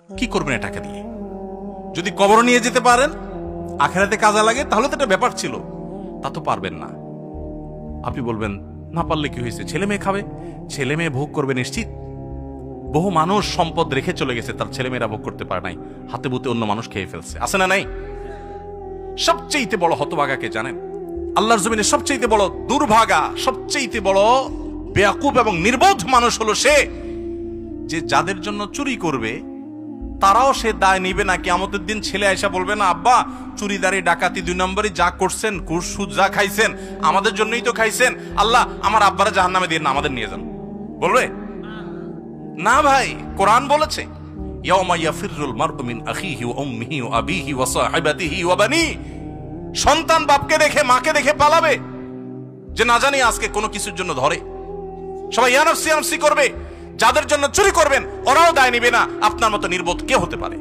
কি করবেন এটাকে দিয়ে? যদি কবর নিয়ে যেতে পারেন, আখেরাতে কাজে লাগে, তাহলে তো একটা ব্যাপার ছিল। তা তো পারবেন না। আপনি বলবেন না পারলে কি হয়েছে, ছেলে মেয়ে খাবে, ছেলে মেয়ে ভোগ করবে নিশ্চিত। বহু মানুষ সম্পদ রেখে চলে গেছে, তার ছেলে মেয়েরা ভোগ করতে পারে নাই, হাতে বুতে অন্য মানুষ খেয়ে ফেলছে, আছে না নাই? সবচেয়ে বড় হতভাগাকে জানেন? আল্লাহর জমিনে সবচেয়ে বড় দুর্ভাগা, সবচেয়ে বড় বেয়াকুব এবং নির্বোধ মানুষ হলো সে, যে যাদের জন্য চুরি করবে তারাও সে দায় নিবে না। কিয়ামতের দিন ছেলে আয়সা বলবে না, আব্বা চুরিদারি ডাকাতি 2 নম্বরই যা করছেন, ঘুষ সুদ যা খাইছেন আমাদের জন্যই তো খাইছেন, আল্লাহ আমার আব্বারা জাহান্নামে দিয়ে না, আমাদের নিয়ে যান। বলবে না ভাই, কোরআন বলেছে ইয়াউমা ইয়াফিরুল মারউ মিন আখিহি ওয়া উম্মিহি ওয়া আবিহি ওয়া সাহিবাতিহি ওয়া বানি। সন্তান বাপকে দেখে মাকে দেখে পালাবে, যে না জানি আজকে কোনো কিছুর জন্য ধরে। সবাই ইয়া নাফসি করবে। যাদের জন্য চুরি করবেন ওরাও দায় নিবে না, আপনার মতো নির্বোধ কে হতে পারে?